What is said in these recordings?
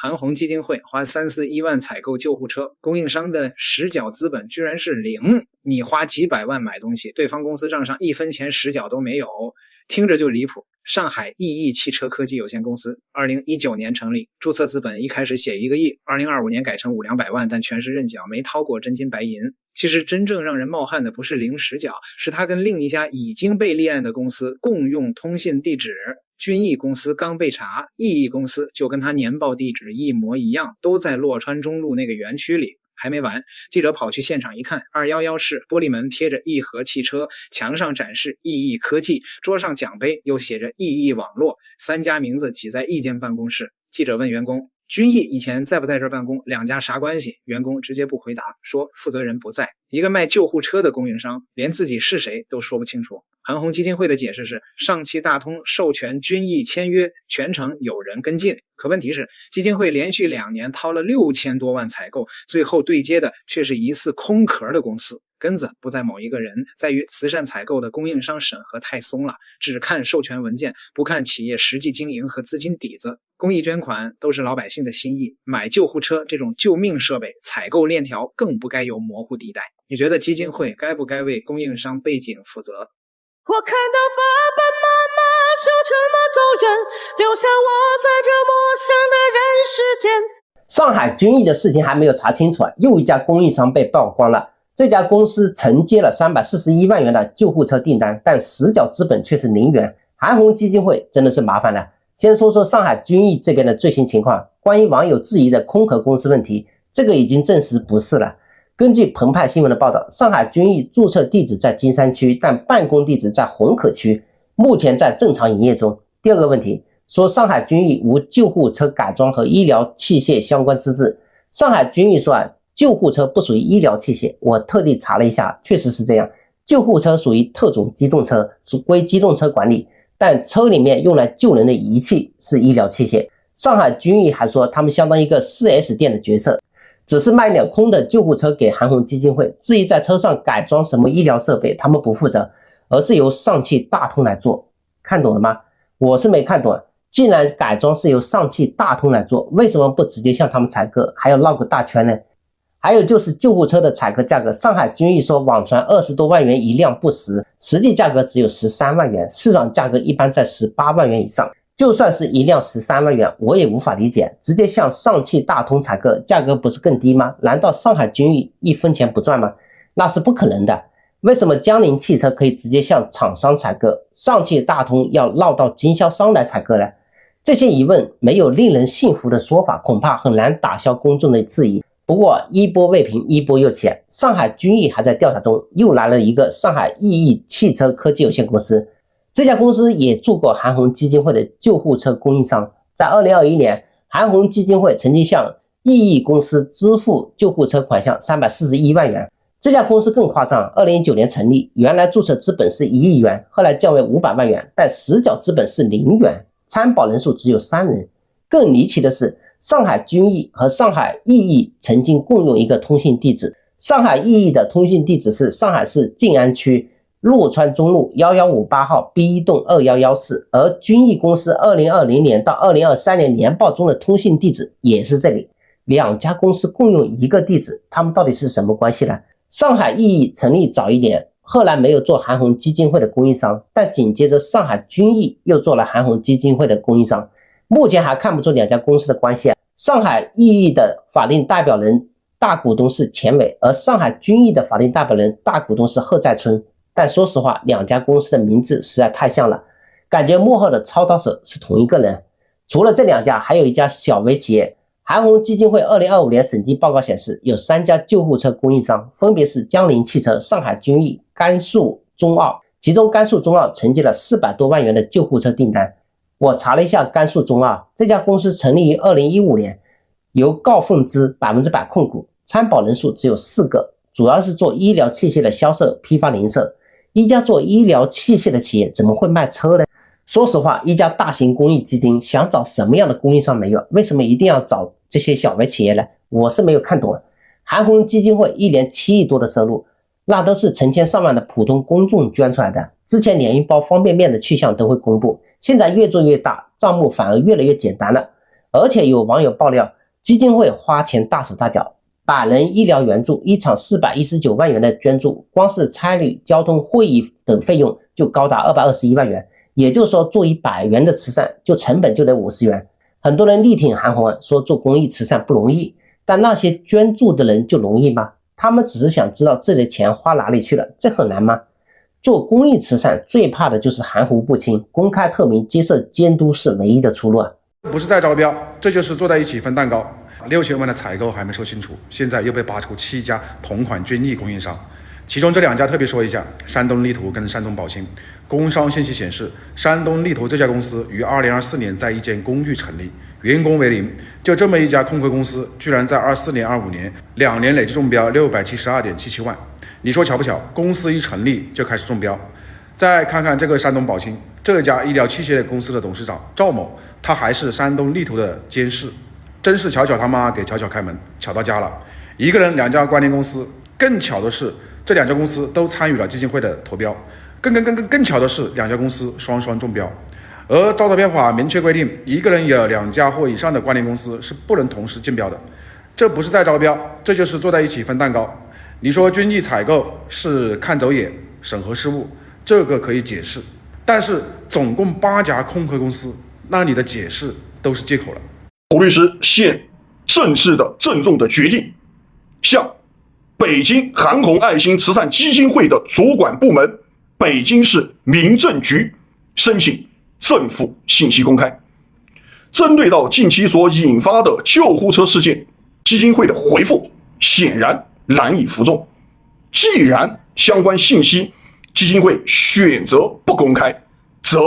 韓紅基金會花341萬採購救護車，供應商的實繳資本居然是0，你花幾百萬買東西，對方公司賬上1分錢實繳都沒有，聽着就離譜。上海意义汽車科技有限公司2019年成立，注冊資本一開始寫1個億，2025年改成500-200萬，但全是認繳，沒掏過真金白銀。其實真正讓人冒汗的不是零實繳，是他跟另一家已經被立案的公司共用通信地址。君毅公司剛被查，意义公司就跟他年报地址一模一樣，都在洛川中路那個园区里。还没完，记者跑去现场一看，211室玻璃门貼着义和汽車，牆上展示意义科技，桌上獎杯又寫着意義網絡，3家名字擠在一間辦公室。記者問員工，君毅以前在不在這兒辦公？2家啥關係？員工直接不回答，說負責人不在。一個賣救護車的供應商連自己是誰都說不清楚。韓紅基金會的解釋是，上汽大通授權君毅簽約，全程有人跟進。可問題是，基金會連續2年掏了6000多萬採購，最後對接的卻是疑似空殼的公司。根子不在某一個人，在於慈善採購的供應商審核太鬆了，只看授權文件，不看企業實際經營和資金底子。公益捐款都是老百姓的心意，買救護車這種救命設備，採購鏈條更不該有模糊地帶。你覺得基金會該不該為供應商背景負責？我看到爸爸媽媽就這麼走遠，留下我在這陌生的人世間。上海君毅的事情還沒有查清楚，又一家供应商被曝光了。这家公司承接了341萬元的救護車訂單，但實繳資本卻是0元。韓紅基金會真的是麻煩了。先說說上海君毅這邊的最新情況，關於網友質疑的空殼公司問題，這個已經證實不是了。根據澎湃新聞的報道，上海君毅注冊地址在金山區，但辦公地址在虹口區，目前在正常營業中。第二個問題，說上海君毅無救護車改裝和醫療器械相關資質。上海君毅說救護車不屬於醫療器械，我特地查了一下，確實是這樣。救護車屬於特種機動車，屬歸機動車管理，但車裡面用來救人的儀器是醫療器械。上海君毅還說他們相當於一個 4S 店的角色，只是賣兩空的救護車給韓紅基金會，至於在車上改裝什麼醫療設備，他們不負責，而是由上汽大通來做。看懂了嗎？我是沒看懂。既然改裝是由上汽大通來做，為什麼不直接向他們採購，還要繞個大圈呢？還有就是救護車的採購價格，上海君毅說網傳20多萬元一輛不實，實際價格只有13萬元，市場價格一般在18萬元以上。就算是一輛13萬元，我也無法理解，直接向上汽大通採購，價格不是更低嗎？難道上海君毅1分錢不賺嗎？那是不可能的。為什麼江鈴汽車可以直接向廠商採購，上汽大通要繞到經銷商來採購呢？這些疑問沒有令人信服的說法，恐怕很難打消公眾的質疑。不過一波未平一波又起，上海君毅還在調查中，又來了一個上海意義汽車科技有限公司。這家公司也做過韓紅基金會的救護車供應商。在2021年，韓紅基金會曾經向意義公司支付救護車款項341萬元。這家公司更誇張，2019年成立，原來注冊資本是1億元，後來降為500萬元，但實繳資本是0元，參保人數只有3人。更離奇的是，上海君毅和上海意義曾經共用一個通信地址。上海意義的通信地址是上海市靜安區洛川中路1158號 B1 棟211室，而君毅公司2020年到2023年年報中的通信地址也是這裡。兩家公司共用一個地址，他們到底是什麼關係呢？上海意義成立早一年，後來沒有做韓紅基金會的供應商，但緊接着上海君毅又做了韓紅基金會的供應商。目前還看不出兩家公司的關係。上海意義的法定代表人大股東是钱偉，而上海君毅的法定代表人大股東是賀在春。但說實話，兩家公司的名字實在太像了，感覺幕後的操刀手是同一個人。除了這兩家，還有一家小微企業。韓紅基金會2025年審計報告顯示，有3家救護車供應商，分別是江鈴汽車、上海君毅、甘肅中奧，其中甘肃中奧承接了400多萬元的救護車訂單。我查了一下甘肅中奧，這家公司成立於2015年，由郜鳳芝100%控股，參保人數只有4個，主要是做醫療器械的銷售、批發、零售。一家做醫療器械的企業怎麼會賣車呢？說實話，一家大型公益基金想找什麼樣的供應商沒有？為什麼一定要找這些小微企業呢？我是沒有看懂。韓紅基金會1年7億多的收入，那都是成千上萬的普通公眾捐出來的。之前連一包方便麵的去向都會公布，現在越做越大，賬目反而越來越簡單了。而且有網友爆料，基金會花錢大手大腳，100人醫療援助，一場419萬元的捐助，光是差旅、交通、會議等費用就高達221萬元。也就是說，做100元的慈善，成本就得50元。很多人力挺韓红，說做公益慈善不容易，但那些捐助的人就容易嗎？他們只是想知道自己的錢花哪裡去了，這很難嗎？做公益慈善最怕的就是含糊不清，公開透明接受監督是唯一的出路啊。不是在招標，這就是坐在一起分蛋糕。6000萬的採購還沒說清楚，現在又被扒出7家同款捐益供應商，其中這2家特別說一下，山東力圖跟山東寶興。工商信息顯示，山東力图這家公司於2024年在一間公寓成立，員工為0。就這麼一家空殼公司，居然在24年、25年2年累計中標672.77萬。你說巧不巧？公司一成立就開始中標。再看看這個山東寶興，這家醫療器械公司的董事長趙某，他還是山東力圖的監事，真是巧巧他媽給巧巧開門，巧到家了。一個人2家關聯公司，更巧的是這2家公司都參與了基金會的投標，更巧的是2家公司雙雙中標。而招投標法明確規定，一個人有2家或以上的關聯公司是不能同時競標的。這不是在招標，這就是坐在一起分蛋糕。你說軍藝採購是看走眼、審核失誤，這個可以解釋，但是總共8家空殼公司，那你的解釋都是借口了。胡律師現正式的鄭重的決定，向北京韓紅愛心慈善基金會的主管部門北京市民政局申請政府信息公開。針對到近期所引發的救護車事件，基金會的回復顯然難以服眾。既然相關信息基金會選擇不公開，則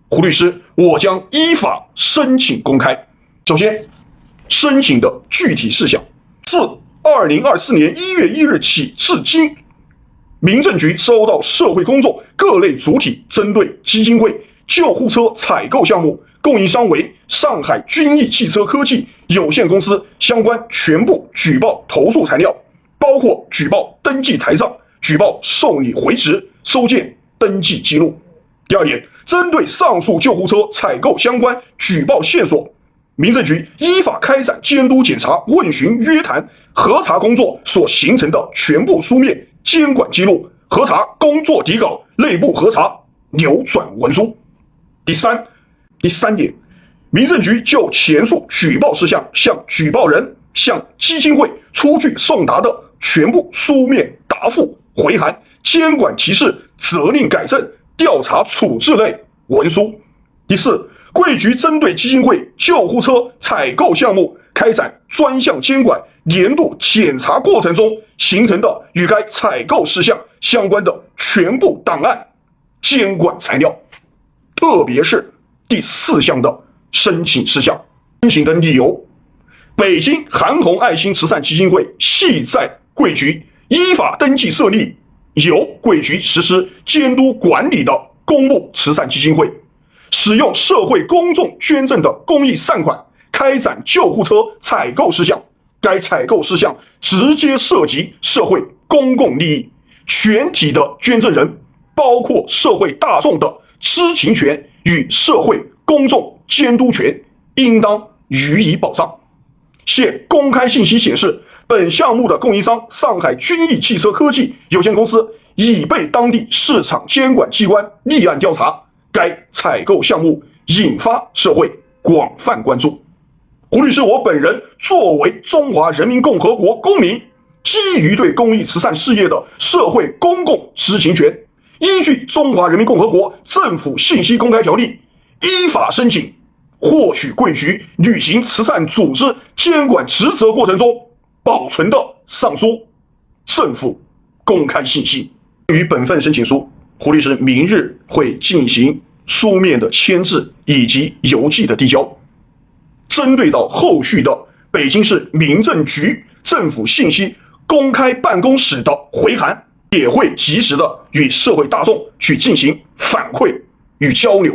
胡律師我將依法申請公開。首先，申請的具體事項，自2024年1月1日起至今，民政局收到社會公眾各類主體針對基金會救護車採購項目供應商為上海軍藝汽車科技有限公司相關全部舉報投訴材料，包括舉報登記台賬、舉報受理回執、收件登記記錄。第二點，針對上述救護車採購相關舉報線索，民政局依法開展監督檢查、問詢、約談、核查工作所形成的全部書面監管記錄、核查工作底稿、內部核查流轉文書。第三點，民政局就前述舉報事項向舉報人、向基金會出具送達的全部書面答覆、回函、監管提示、責令改正、調查處置類文書。第四，貴局針對基金會救護車採購項目開展專項監管年度檢查過程中形成的與該採購事項相關的全部檔案、監管材料，特別是第4項的申請事項。申請的理由，北京韓紅愛心慈善基金會係在貴局依法登記設立，由貴局實施監督管理的公募慈善基金會，使用社會公眾捐贈的公益善款開展救護車採購事項，該採購事項直接涉及社會公共利益，全體的捐贈人包括社會大眾的知情權與社會公眾監督權應當予以保障。現公開信息顯示，本項目的供應商上海軍藝汽車科技有限公司已被當地市場監管機關立案調查，該採購項目引發社會廣泛關注。胡律師我本人作為中華人民共和國公民，基於對公益慈善事業的社會公共知情權，依據《中華人民共和國政府信息公開條例》，依法申請獲取貴局履行慈善組織監管職責過程中保存的上述政府公開信息。於本份申請書，胡律師明日會進行書面的簽字以及郵寄的遞交。針對到後續的北京市民政局政府信息公開辦公室的回函，也會及時的與社會大眾去進行反饋與交流。